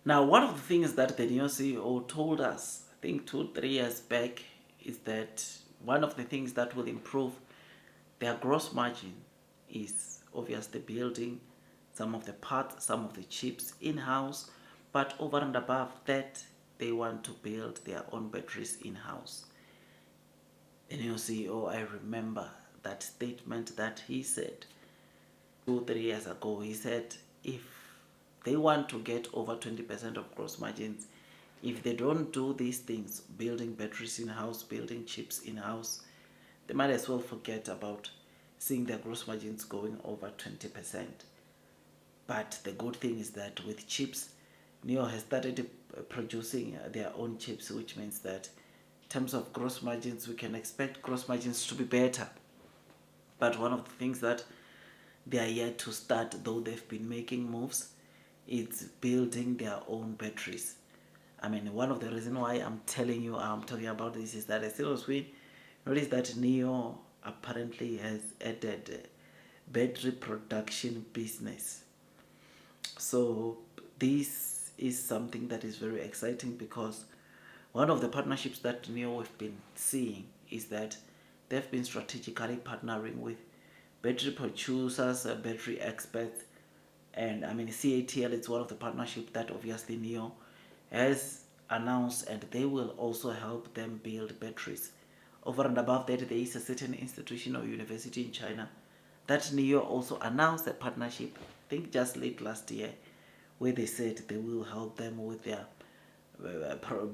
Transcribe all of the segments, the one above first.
Now, one of the things that the NIO CEO told us, I think 2-3 years back, is that one of the things that will improve their gross margin is obviously building some of the parts, some of the chips in-house, but over and above that, they want to build their own batteries in-house. The NIO CEO, I remember that statement that he said 2-3 years ago. He said if they want to get over 20% of gross margins, if they don't do these things, building batteries in-house, building chips in-house, they might as well forget about seeing their gross margins going over 20%. But the good thing is that with chips, NIO has started producing their own chips, which means that in terms of gross margins, we can expect gross margins to be better. But one of the things that they are yet to start, though they've been making moves, is building their own batteries. I mean, one of the reasons why I'm talking about this is that I still was notice that NIO apparently has added battery production business. So this is something that is very exciting, because one of the partnerships that NIO have been seeing is that they've been strategically partnering with battery producers, battery experts, and I mean CATL is one of the partnerships that obviously NIO has announced, and they will also help them build batteries. Over and above that, there is a certain institution or university in China that NIO also announced a partnership, I think just late last year, where they said they will help them with their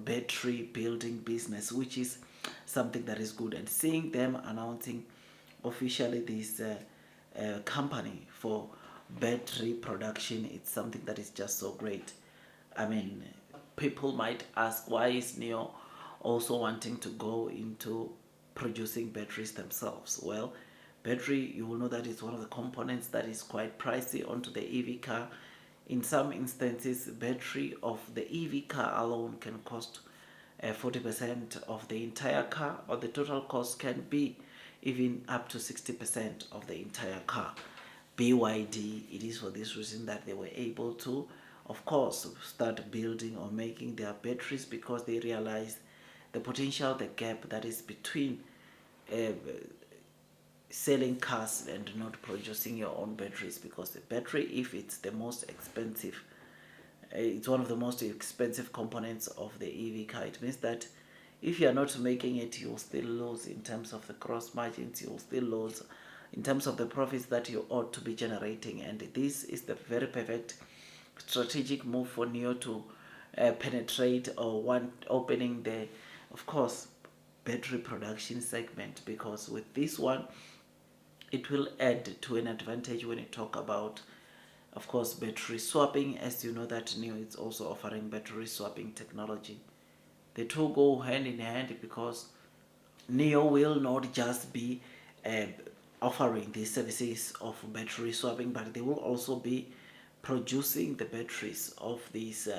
battery building business, which is something that is good. And seeing them announcing officially this company for battery production, it's something that is just so great. I mean, people might ask, why is NIO also wanting to go into producing batteries themselves? Well, battery, you will know that it's one of the components that is quite pricey onto the EV car. In some instances, battery of the EV car alone can cost 40% of the entire car, or the total cost can be even up to 60% of the entire car. BYD, it is for this reason that they were able to, of course, start building or making their batteries, because they realized the potential, the gap that is between selling cars and not producing your own batteries. Because the battery, if it's the most expensive, it's one of the most expensive components of the EV car, it means that if you are not making it, you'll still lose in terms of the gross margins, you'll still lose in terms of the profits that you ought to be generating. And this is the very perfect strategic move for NIO to penetrate or opening the, of course, battery production segment, because with this one, it will add to an advantage when you talk about, of course, battery swapping. As you know that NIO is also offering battery swapping technology. The two go hand in hand, because NIO will not just be offering these services of battery swapping, but they will also be producing the batteries of these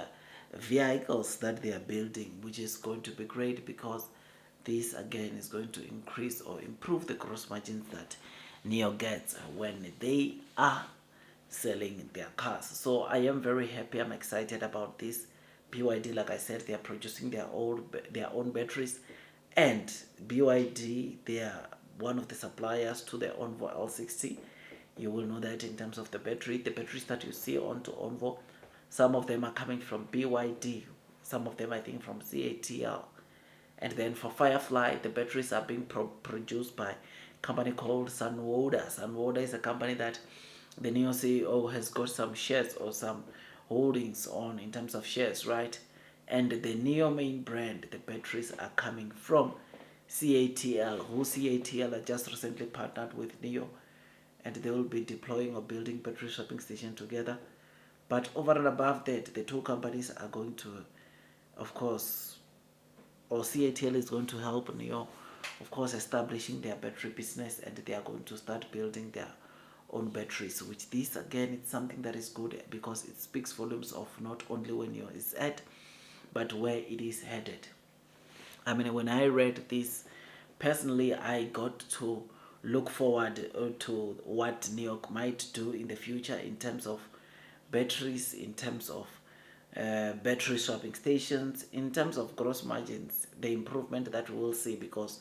vehicles that they are building, which is going to be great, because this again is going to increase or improve the gross margins that NIO gets when they are selling their cars. So I am very happy, I'm excited about this. BYD, like I said, they are producing their own batteries, and BYD, they are one of the suppliers to the ONVO L60. You will know that in terms of the batteries that you see onto ONVO, some of them are coming from BYD, some of them I think from CATL. And then for Firefly, the batteries are being produced by a company called Sunwoda. Sunwoda is a company that the NIO CEO has got some shares or some holdings on in terms of shares, right? And the NIO main brand, the batteries are coming from CATL, who CATL are just recently partnered with NIO, and they will be deploying or building battery swapping station together. But over and above that, the two companies are going to, of course, or CATL is going to help NIO, of course, establishing their battery business, and they are going to start building their own batteries, which this again is something that is good, because it speaks volumes of not only where NIO is at, but where it is headed. I mean, when I read this, personally, I got to look forward to what NIO might do in the future in terms of batteries, in terms of battery swapping stations. In terms of gross margins, the improvement that we will see, because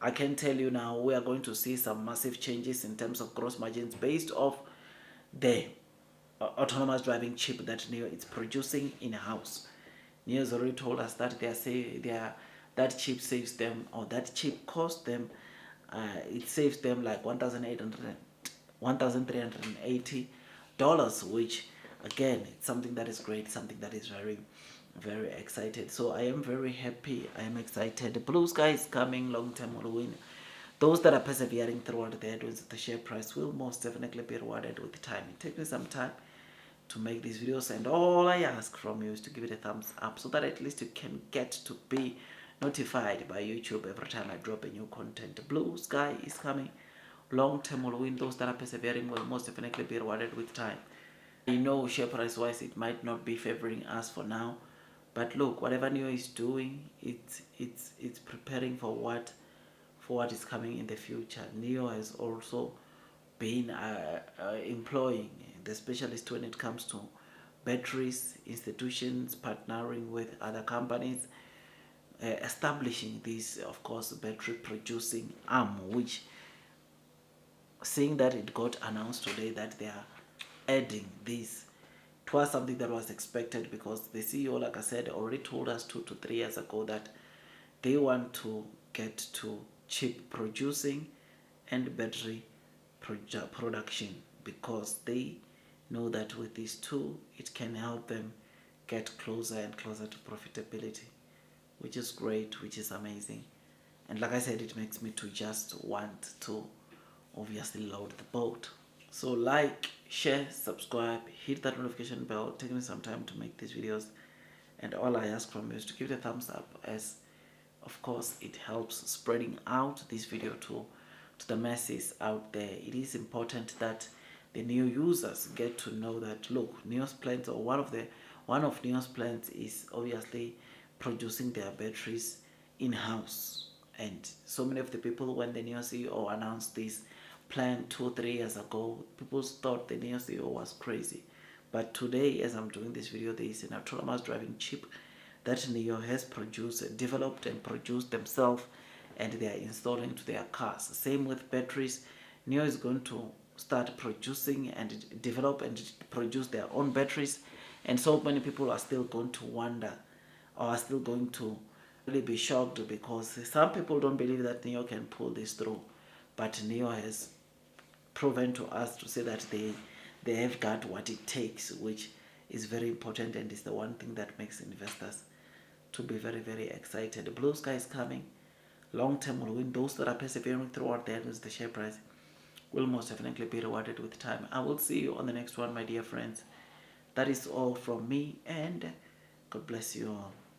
I can tell you now we are going to see some massive changes in terms of gross margins based off the autonomous driving chip that NIO is producing in-house. NIO has already told us that that chip saves them, or that chip costs them, it saves them like $1,380, which again, it's something that is great, something that is very, very excited. So I am very happy, I am excited. The blue sky is coming, long term will win. Those that are persevering throughout the headwinds, the share price will most definitely be rewarded with time. It takes me some time to make these videos, and all I ask from you is to give it a thumbs up so that at least you can get to be notified by YouTube every time I drop a new content. Blue sky is coming, long term will win. Those that are persevering will most definitely be rewarded with time. I know share price wise it might not be favoring us for now, but look, whatever NIO is doing, it's preparing for what is coming in the future. NIO has also been employing the specialist when it comes to batteries, institutions partnering with other companies, establishing this, of course, battery producing arm, which, seeing that it got announced today that they are adding this, it was something that was expected, because the CEO, like I said, already told us 2 to 3 years ago that they want to get to chip producing and battery production, because they know that with these two it can help them get closer and closer to profitability, which is great, which is amazing. And like I said, it makes me to just want to obviously load the boat. So like, share, subscribe, hit that notification bell. Take me some time to make these videos, and all I ask from you is to give it a thumbs up, as of course it helps spreading out this video to the masses out there. It is important that the new users get to know that, look, NIO's plans, or one of NIO's plans is obviously producing their batteries in-house. And so many of the people, when the NIO CEO announced this plan 2 or 3 years ago, people thought the NIO CEO was crazy. But today, as I'm doing this video, there is an autonomous driving chip that NIO has produced, developed and produced themselves, and they are installing to their cars. Same with batteries. NIO is going to start producing and develop and produce their own batteries, and so many people are still going to wonder, or are still going to really be shocked, because some people don't believe that NIO can pull this through, but NIO has proven to us to say that they have got what it takes, which is very important, and is the one thing that makes investors to be very, very excited. The blue sky is coming, long term will win. Those that are persevering throughout the headwinds, the share price will most definitely be rewarded with time. I will see you on the next one, my dear friends. That is all from me, and God bless you all.